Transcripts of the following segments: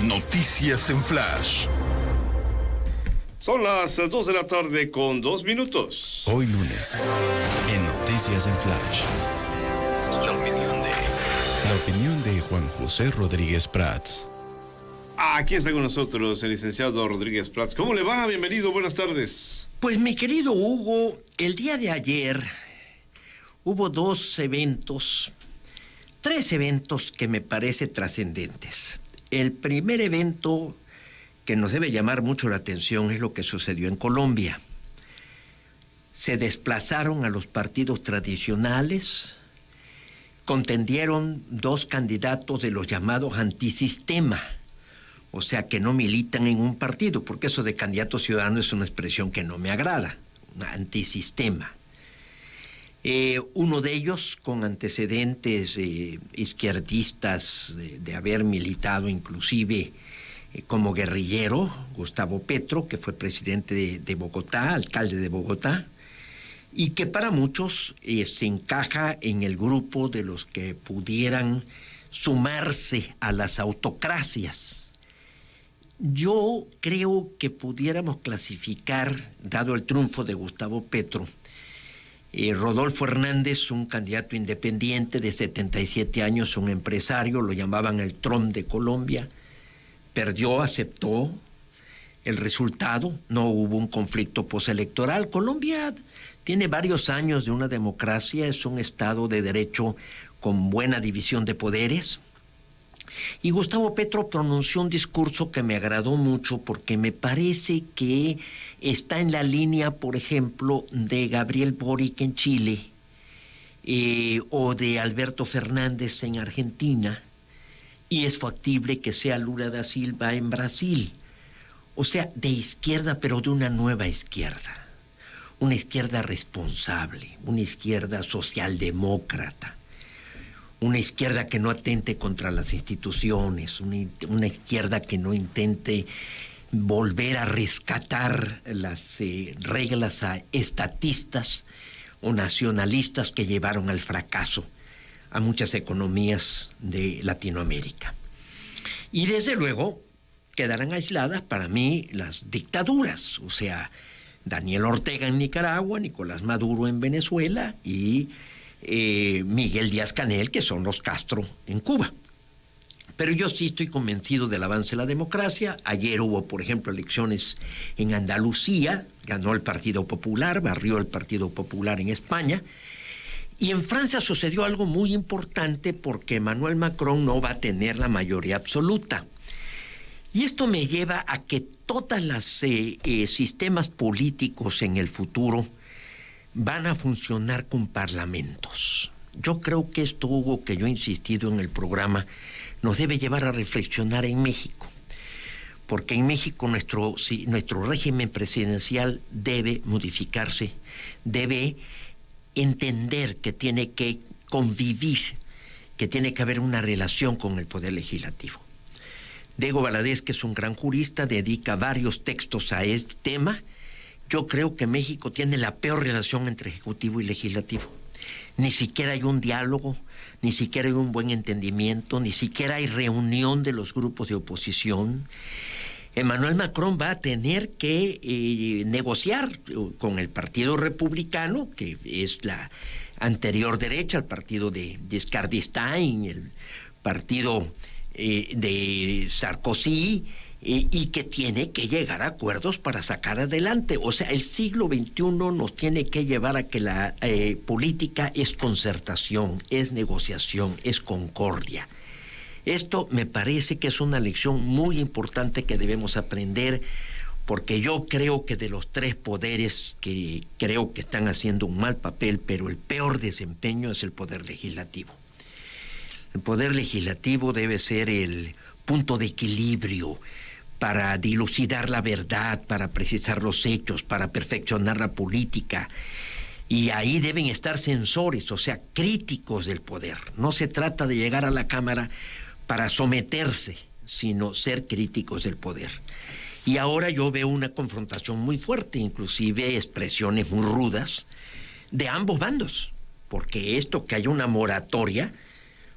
Noticias en Flash. Son las 2 de la tarde con 2 minutos. Hoy lunes, en Noticias en Flash. La opinión de Juan José Rodríguez Prats. Aquí está con nosotros el licenciado Rodríguez Prats. ¿Cómo le va? Bienvenido, buenas tardes. Pues mi querido Hugo, el día de ayer hubo tres eventos que me parece trascendentes. El primer evento que nos debe llamar mucho la atención es lo que sucedió en Colombia. Se desplazaron a los partidos tradicionales, contendieron dos candidatos de los llamados antisistema, o sea, que no militan en un partido, porque eso de candidato ciudadano es una expresión que no me agrada, un antisistema. Uno de ellos con antecedentes izquierdistas, de haber militado inclusive como guerrillero, Gustavo Petro, que fue presidente de Bogotá, alcalde de Bogotá, y que para muchos se encaja en el grupo de los que pudieran sumarse a las autocracias. Yo creo que pudiéramos clasificar, dado el triunfo de Gustavo Petro, Rodolfo Hernández, un candidato independiente de 77 años, un empresario, lo llamaban el Trump de Colombia, perdió, aceptó el resultado, no hubo un conflicto postelectoral. Colombia tiene varios años de una democracia, es un Estado de derecho con buena división de poderes. Y Gustavo Petro pronunció un discurso que me agradó mucho porque me parece que está en la línea, por ejemplo, de Gabriel Boric en Chile o de Alberto Fernández en Argentina, y es factible que sea Lula da Silva en Brasil. O sea, de izquierda, pero de una nueva izquierda. Una izquierda responsable, una izquierda socialdemócrata. Una izquierda que no atente contra las instituciones, una izquierda que no intente volver a rescatar las reglas estatistas o nacionalistas que llevaron al fracaso a muchas economías de Latinoamérica. Y desde luego quedarán aisladas para mí las dictaduras, o sea, Daniel Ortega en Nicaragua, Nicolás Maduro en Venezuela y Miguel Díaz-Canel, que son los Castro en Cuba. Pero yo sí estoy convencido del avance de la democracia. Ayer hubo, por ejemplo, elecciones en Andalucía, ganó el Partido Popular, barrió el Partido Popular en España, y en Francia sucedió algo muy importante porque Emmanuel Macron no va a tener la mayoría absoluta. Y esto me lleva a que todos los sistemas políticos en el futuro van a funcionar con parlamentos. Yo creo que esto, Hugo, que yo he insistido en el programa, nos debe llevar a reflexionar en México. Porque en México nuestro régimen presidencial debe modificarse, debe entender que tiene que convivir, que tiene que haber una relación con el Poder Legislativo. Diego Valadez, que es un gran jurista, dedica varios textos a este tema. Yo creo que México tiene la peor relación entre Ejecutivo y Legislativo. Ni siquiera hay un diálogo, ni siquiera hay un buen entendimiento, ni siquiera hay reunión de los grupos de oposición. Emmanuel Macron va a tener que negociar con el Partido Republicano, que es la anterior derecha, el partido de Giscard d'Estaing, el partido de Sarkozy, y que tiene que llegar a acuerdos para sacar adelante. O sea, el siglo XXI nos tiene que llevar a que la política es concertación, es negociación, es concordia. Esto me parece que es una lección muy importante que debemos aprender, porque yo creo que de los tres poderes que creo que están haciendo un mal papel, pero el peor desempeño es el Poder Legislativo. El Poder Legislativo debe ser el punto de equilibrio para dilucidar la verdad, para precisar los hechos, para perfeccionar la política. Y ahí deben estar censores, o sea, críticos del poder. No se trata de llegar a la Cámara para someterse, sino ser críticos del poder. Y ahora yo veo una confrontación muy fuerte, inclusive expresiones muy rudas de ambos bandos, porque esto que haya una moratoria,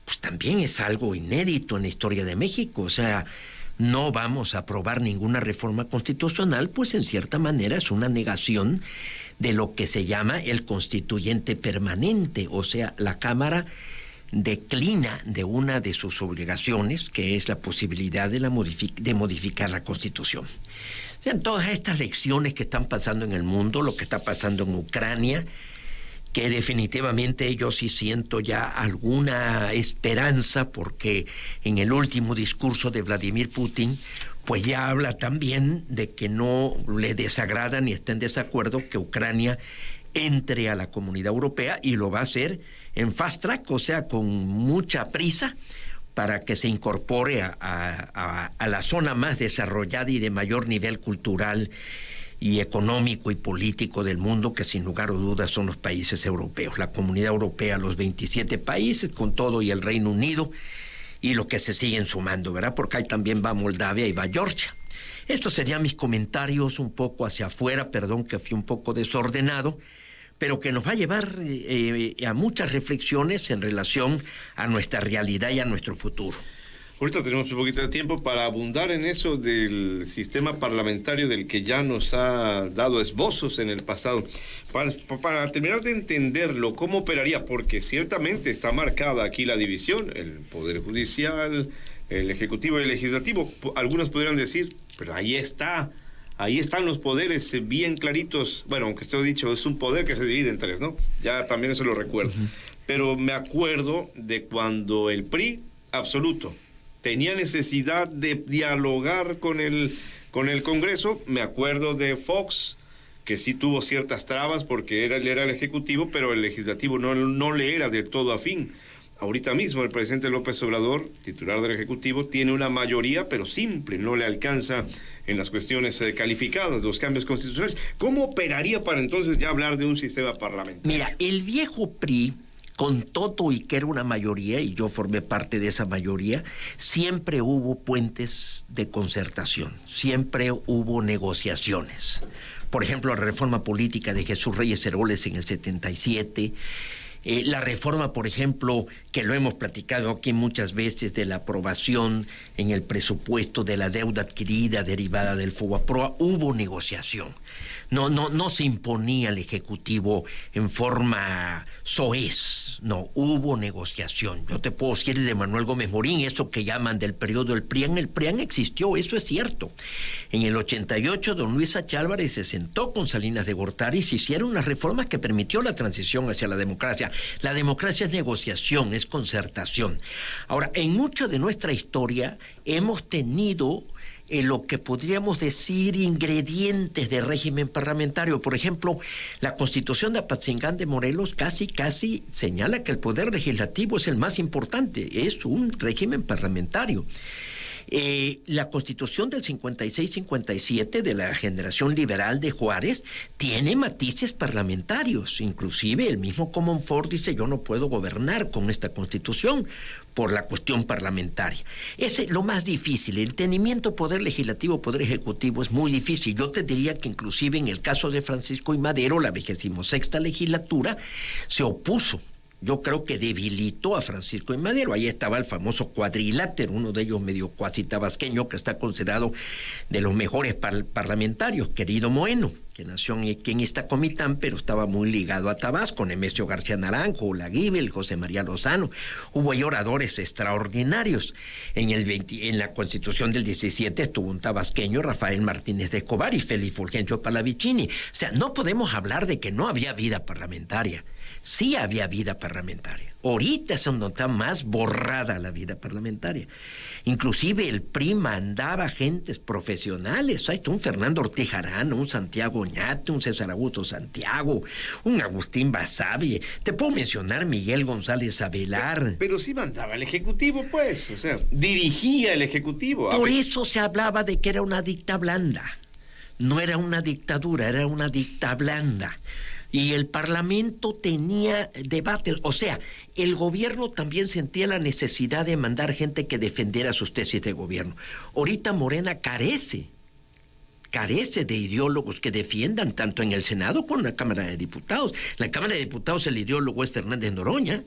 pues también es algo inédito en la historia de México. O sea, no vamos a aprobar ninguna reforma constitucional, pues en cierta manera es una negación de lo que se llama el constituyente permanente, o sea, la Cámara declina de una de sus obligaciones, que es la posibilidad de modificar la Constitución. O sea, todas estas lecciones que están pasando en el mundo, lo que está pasando en Ucrania, que definitivamente yo sí siento ya alguna esperanza, porque en el último discurso de Vladimir Putin, pues ya habla también de que no le desagrada ni está en desacuerdo que Ucrania entre a la Comunidad Europea, y lo va a hacer en fast track, o sea, con mucha prisa, para que se incorpore a la zona más desarrollada y de mayor nivel cultural y económico y político del mundo, que sin lugar a dudas son los países europeos, la Comunidad Europea, los 27 países con todo, y el Reino Unido, y los que se siguen sumando, ¿verdad? Porque ahí también va Moldavia y va Georgia. Estos serían mis comentarios un poco hacia afuera, perdón que fui un poco desordenado, pero que nos va a llevar a muchas reflexiones en relación a nuestra realidad y a nuestro futuro. Ahorita tenemos un poquito de tiempo para abundar en eso del sistema parlamentario del que ya nos ha dado esbozos en el pasado. Para terminar de entenderlo, ¿cómo operaría? Porque ciertamente está marcada aquí la división, el Poder Judicial, el Ejecutivo y el Legislativo. Algunos podrían decir, pero ahí están los poderes bien claritos. Bueno, aunque esté dicho, es un poder que se divide en tres, ¿no? Ya también eso lo recuerdo. Pero me acuerdo de cuando el PRI absoluto tenía necesidad de dialogar con el Congreso. Me acuerdo de Fox, que sí tuvo ciertas trabas porque él era el Ejecutivo, pero el Legislativo no le era del todo afín. Ahorita mismo el presidente López Obrador, titular del Ejecutivo, tiene una mayoría, pero simple, no le alcanza en las cuestiones calificadas, los cambios constitucionales. ¿Cómo operaría para entonces ya hablar de un sistema parlamentario? Mira, el viejo PRI, con todo y que era una mayoría, y yo formé parte de esa mayoría, siempre hubo puentes de concertación, siempre hubo negociaciones. Por ejemplo, la reforma política de Jesús Reyes Heroles en el 77, la reforma, por ejemplo, que lo hemos platicado aquí muchas veces, de la aprobación en el presupuesto de la deuda adquirida derivada del FOBAPROA, hubo negociación. No se imponía al Ejecutivo en forma soez, no, hubo negociación. Yo te puedo decir de Manuel Gómez Morín, eso que llaman del periodo del PRIAN, el PRIAN existió, eso es cierto. En el 88, don Luis H. Álvarez se sentó con Salinas de Gortari y se hicieron unas reformas que permitió la transición hacia la democracia. La democracia es negociación, es concertación. Ahora, en mucha de nuestra historia hemos tenido lo que podríamos decir ingredientes de régimen parlamentario. Por ejemplo, la Constitución de Apatzingán de Morelos casi señala que el poder legislativo es el más importante, es un régimen parlamentario. La Constitución del 56-57 de la generación liberal de Juárez tiene matices parlamentarios, inclusive el mismo Comonfort dice: yo no puedo gobernar con esta Constitución por la cuestión parlamentaria. Es lo más difícil, el entendimiento poder legislativo, poder ejecutivo es muy difícil. Yo te diría que inclusive en el caso de Francisco I. Madero, la 26ª legislatura se opuso. Yo creo que debilitó a Francisco I. Madero. Ahí estaba el famoso cuadrilátero, uno de ellos medio cuasi tabasqueño, que está considerado de los mejores parlamentarios, querido Moeno, que nació aquí en Iztacomitán, pero estaba muy ligado a Tabasco, Nemesio García Naranjo, Olaguibel, José María Lozano. Hubo ahí oradores extraordinarios. En la Constitución del 17 estuvo un tabasqueño, Rafael Martínez de Escobar, y Félix Fulgencio Palavicini. O sea, no podemos hablar de que no había vida parlamentaria. Sí había vida parlamentaria. Ahorita es donde está más borrada la vida parlamentaria. Inclusive el PRI mandaba gentes profesionales. Ahí está un Fernando Ortiz Arana, un Santiago Oñate, un César Augusto Santiago, un Agustín Basabe. Te puedo mencionar Miguel González Avelar. Pero sí mandaba el Ejecutivo, pues. O sea, dirigía el Ejecutivo. Por eso se hablaba de que era una dicta blanda. No era una dictadura, era una dicta blanda. Y el Parlamento tenía debates, o sea, el gobierno también sentía la necesidad de mandar gente que defendiera sus tesis de gobierno. Ahorita Morena carece de ideólogos que defiendan, tanto en el Senado como en la Cámara de Diputados. En la Cámara de Diputados el ideólogo es Fernández Noroña,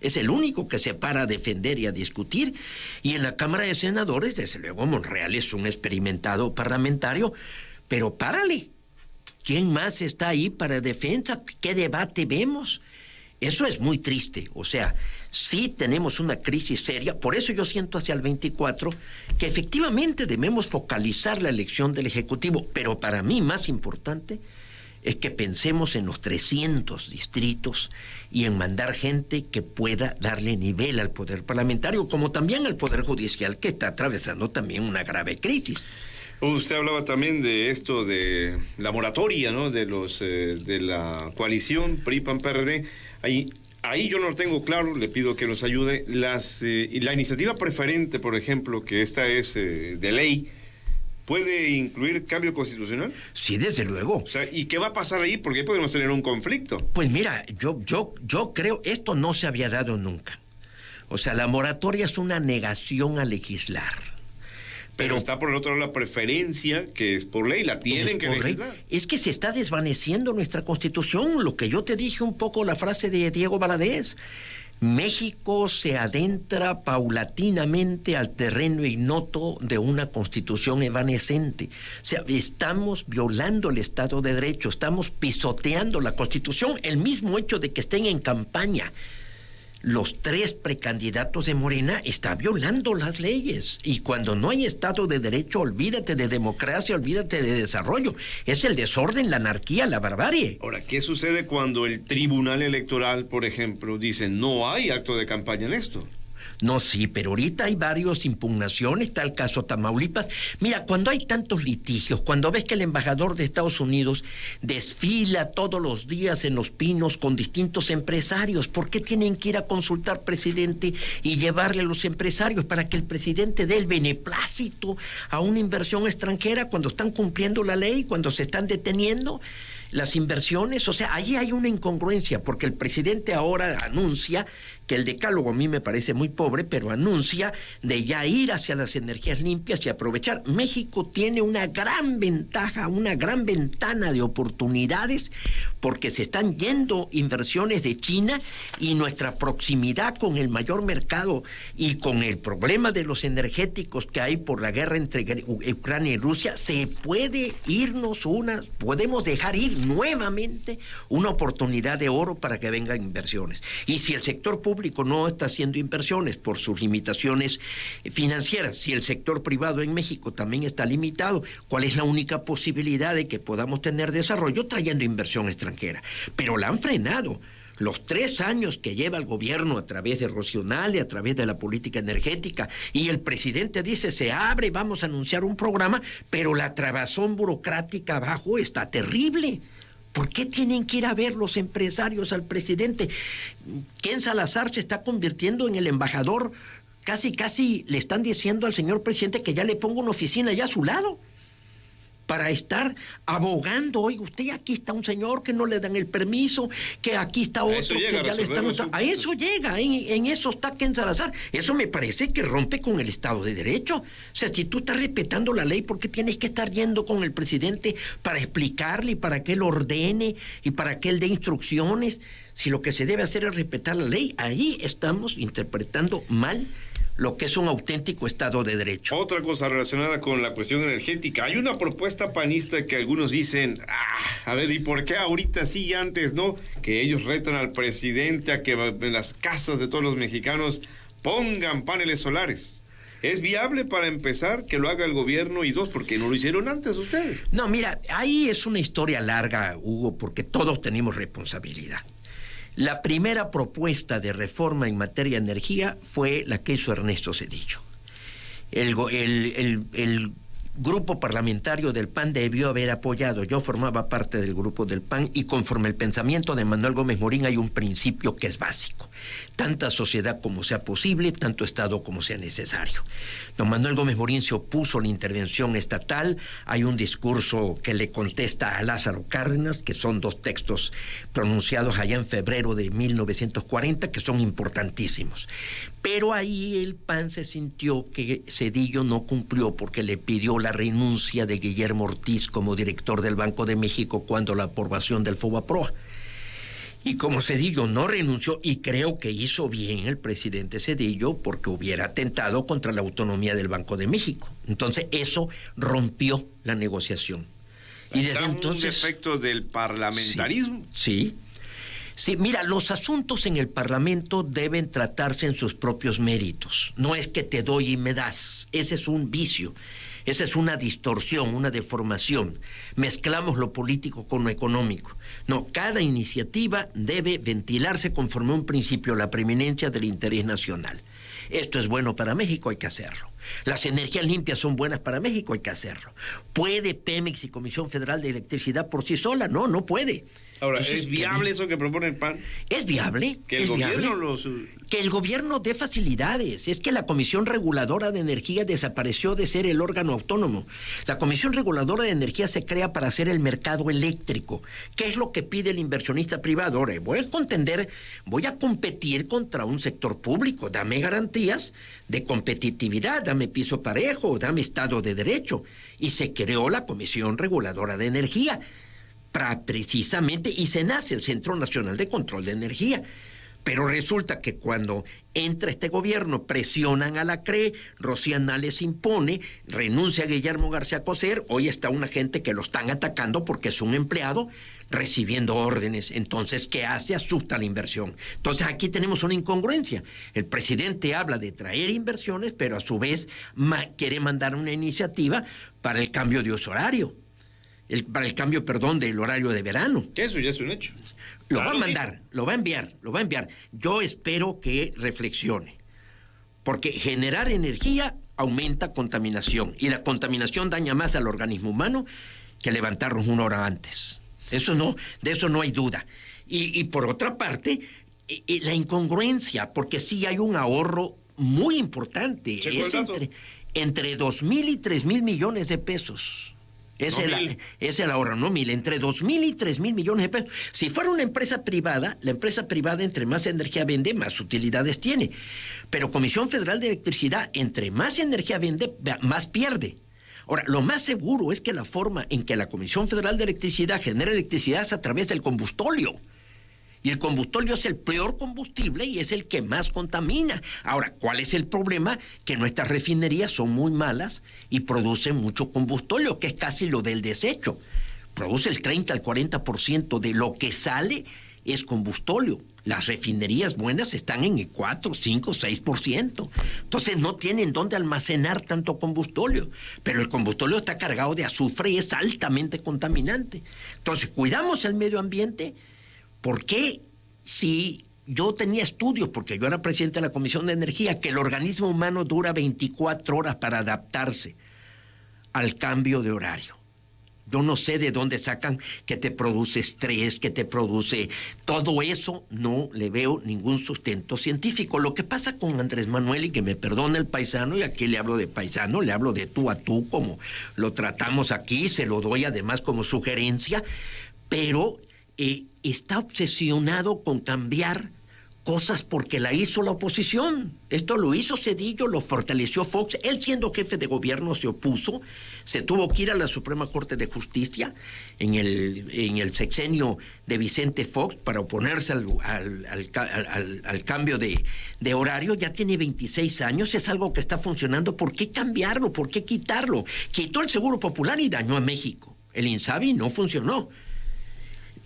Es el único que se para a defender y a discutir. Y en la Cámara de Senadores, desde luego, Monreal es un experimentado parlamentario, pero párale. ¿Quién más está ahí para defensa? ¿Qué debate vemos? Eso es muy triste. O sea, sí tenemos una crisis seria. Por eso yo siento hacia el 24 que efectivamente debemos focalizar la elección del Ejecutivo. Pero para mí más importante es que pensemos en los 300 distritos y en mandar gente que pueda darle nivel al poder parlamentario, como también al poder judicial, que está atravesando también una grave crisis. Usted hablaba también de esto de la moratoria, ¿no? De la coalición PRI-PAN-PRD. Ahí yo no lo tengo claro, le pido que nos ayude. La iniciativa preferente, por ejemplo, que esta es de ley, ¿puede incluir cambio constitucional? Sí, desde luego. O sea, ¿y qué va a pasar ahí? Porque podemos tener un conflicto. Pues mira, yo creo, esto no se había dado nunca. O sea, la moratoria es una negación a legislar. Pero está por el otro lado la preferencia, que es por ley, la tienen que legislar. Es que se está desvaneciendo nuestra Constitución. Lo que yo te dije un poco, la frase de Diego Valadez. México se adentra paulatinamente al terreno ignoto de una Constitución evanescente. O sea, estamos violando el Estado de Derecho, estamos pisoteando la Constitución. El mismo hecho de que estén en campaña los 3 precandidatos de Morena está violando las leyes. Y cuando no hay Estado de Derecho, olvídate de democracia, olvídate de desarrollo. Es el desorden, la anarquía, la barbarie. Ahora, ¿qué sucede cuando el Tribunal Electoral, por ejemplo, dice no hay acto de campaña en esto? No, sí, pero ahorita hay varias impugnaciones, está el caso Tamaulipas. Mira, cuando hay tantos litigios, cuando ves que el embajador de Estados Unidos desfila todos los días en Los Pinos con distintos empresarios, ¿por qué tienen que ir a consultar presidente y llevarle a los empresarios para que el presidente dé el beneplácito a una inversión extranjera cuando están cumpliendo la ley, cuando se están deteniendo las inversiones? O sea, ahí hay una incongruencia, porque el presidente ahora anuncia que el decálogo a mí me parece muy pobre, pero anuncia de ya ir hacia las energías limpias y aprovechar. México tiene una gran ventaja, una gran ventana de oportunidades, porque se están yendo inversiones de China y nuestra proximidad con el mayor mercado y con el problema de los energéticos que hay por la guerra entre Ucrania y Rusia, se puede podemos dejar ir nuevamente una oportunidad de oro para que vengan inversiones. Y si el sector público no está haciendo inversiones por sus limitaciones financieras, si el sector privado en México también está limitado, ¿cuál es la única posibilidad de que podamos tener desarrollo? Trayendo inversión extranjera. Pero la han frenado. Los 3 años que lleva el gobierno a través de Rocional y a través de la política energética, y el presidente dice, se abre, vamos a anunciar un programa, pero la trabazón burocrática abajo está terrible. ¿Por qué tienen que ir a ver los empresarios al presidente? Ken Salazar se está convirtiendo en el embajador. Casi le están diciendo al señor presidente que ya le ponga una oficina allá a su lado para estar abogando. Oiga, usted, aquí está un señor que no le dan el permiso, que aquí está otro que ya le están... A eso llega, en eso está Ken Salazar. Eso me parece que rompe con el Estado de Derecho. O sea, si tú estás respetando la ley, ¿por qué tienes que estar yendo con el presidente para explicarle y para que él ordene y para que él dé instrucciones? Si lo que se debe hacer es respetar la ley, ahí estamos interpretando mal lo que es un auténtico Estado de Derecho. Otra cosa relacionada con la cuestión energética. Hay una propuesta panista que algunos dicen, a ver, ¿y por qué ahorita sí y antes no? Que ellos retan al presidente a que en las casas de todos los mexicanos pongan paneles solares. ¿Es viable para empezar que lo haga el gobierno? Y 2, ¿por qué no lo hicieron antes ustedes? No, mira, ahí es una historia larga, Hugo, porque todos tenemos responsabilidad. La primera propuesta de reforma en materia de energía fue la que hizo Ernesto Zedillo. El grupo parlamentario del PAN debió haber apoyado. Yo formaba parte del grupo del PAN y conforme el pensamiento de Manuel Gómez Morín hay un principio que es básico. Tanta sociedad como sea posible, tanto Estado como sea necesario. Don Manuel Gómez Morín se opuso a la intervención estatal. Hay un discurso que le contesta a Lázaro Cárdenas, que son 2 textos pronunciados allá en febrero de 1940, que son importantísimos. Pero ahí el PAN se sintió que Zedillo no cumplió porque le pidió la renuncia de Guillermo Ortiz como director del Banco de México cuando la aprobación del FOBAPROA. Y como Zedillo no renunció, y creo que hizo bien el presidente Zedillo, porque hubiera atentado contra la autonomía del Banco de México. Entonces eso rompió la negociación. Y desde entonces... un efecto del parlamentarismo. Sí. Sí, mira, los asuntos en el Parlamento deben tratarse en sus propios méritos. No es que te doy y me das. Ese es un vicio. Esa es una distorsión, una deformación. Mezclamos lo político con lo económico. No, cada iniciativa debe ventilarse conforme a un principio, la preeminencia del interés nacional. Esto es bueno para México, hay que hacerlo. Las energías limpias son buenas para México, hay que hacerlo. ¿Puede Pemex y Comisión Federal de Electricidad por sí sola? No, no puede. Ahora, ¿es viable eso que propone el PAN? Es viable. Que el gobierno que el gobierno dé facilidades. Es que la Comisión Reguladora de Energía desapareció de ser el órgano autónomo. La Comisión Reguladora de Energía se crea para hacer el mercado eléctrico. ¿Qué es lo que pide el inversionista privado? Ahora, voy a competir contra un sector público. Dame garantías de competitividad, dame piso parejo, dame Estado de Derecho. Y se creó la Comisión Reguladora de Energía. Precisamente, y se nace el Centro Nacional de Control de Energía. Pero resulta que cuando entra este gobierno, presionan a la CRE, Rocío Nales impone, renuncia a Guillermo García Coser, hoy está una gente que lo están atacando porque es un empleado recibiendo órdenes. Entonces, ¿qué hace? Asusta la inversión. Entonces, aquí tenemos una incongruencia. El presidente habla de traer inversiones, pero a su vez quiere mandar una iniciativa para el cambio de uso horario. Para el cambio, del horario de verano. Que eso ya es un hecho. Lo va a mandar, lo va a enviar. Yo espero que reflexione. Porque generar energía aumenta contaminación. Y la contaminación daña más al organismo humano que levantarnos 1 hora antes. De eso no hay duda. Y por otra parte, la incongruencia, porque sí hay un ahorro muy importante. Es entre 2,000 y 3,000 millones de pesos. Es el ahorro, no 1,000, entre 2,000 y 3,000 millones de pesos. Si fuera una empresa privada, la empresa privada entre más energía vende, más utilidades tiene. Pero Comisión Federal de Electricidad, entre más energía vende, más pierde. Ahora, lo más seguro es que la forma en que la Comisión Federal de Electricidad genera electricidad es a través del combustóleo. Y el combustóleo es el peor combustible y es el que más contamina. Ahora, ¿cuál es el problema? Que nuestras refinerías son muy malas y producen mucho combustóleo, que es casi lo del desecho. Produce el 30 al 40% de lo que sale es combustóleo. Las refinerías buenas están en el 4, 5, 6%. Entonces no tienen dónde almacenar tanto combustóleo. Pero el combustóleo está cargado de azufre y es altamente contaminante. Entonces, cuidamos el medio ambiente. ¿Por qué si yo tenía estudios, porque yo era presidente de la Comisión de Energía, que el organismo humano dura 24 horas para adaptarse al cambio de horario? Yo no sé de dónde sacan que te produce estrés, que te produce... Todo eso no le veo ningún sustento científico. Lo que pasa con Andrés Manuel, y que me perdone el paisano, y aquí le hablo de paisano, le hablo de tú a tú, como lo tratamos aquí, se lo doy además como sugerencia, pero... está obsesionado con cambiar cosas porque la hizo la oposición. Esto lo hizo Zedillo, lo fortaleció Fox. Él, siendo jefe de gobierno, se opuso. Se tuvo que ir a la Suprema Corte de Justicia en el sexenio de Vicente Fox para oponerse al cambio de horario. Ya tiene 26 años, es algo que está funcionando. ¿Por qué cambiarlo? ¿Por qué quitarlo? Quitó el Seguro Popular y dañó a México. El INSABI no funcionó.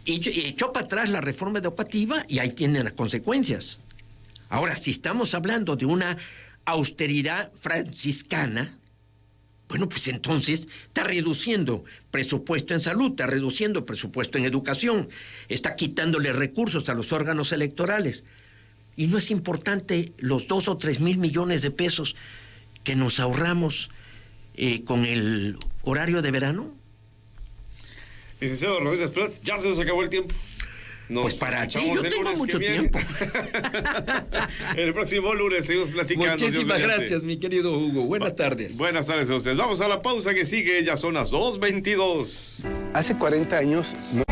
Y echó para atrás la reforma educativa y ahí tienen las consecuencias. Ahora, si estamos hablando de una austeridad franciscana, bueno, pues entonces está reduciendo presupuesto en salud, está reduciendo presupuesto en educación, está quitándole recursos a los órganos electorales. ¿Y no es importante los 2 o 3 mil millones de pesos que nos ahorramos con el horario de verano? Licenciado Rodríguez Prat, ya se nos acabó el tiempo. Pues para ti, yo tengo mucho tiempo. El próximo lunes seguimos platicando. Muchísimas gracias, mi querido Hugo. Buenas tardes. Buenas tardes a ustedes. Vamos a la pausa que sigue. Ya son las 2:22. Hace 40 años no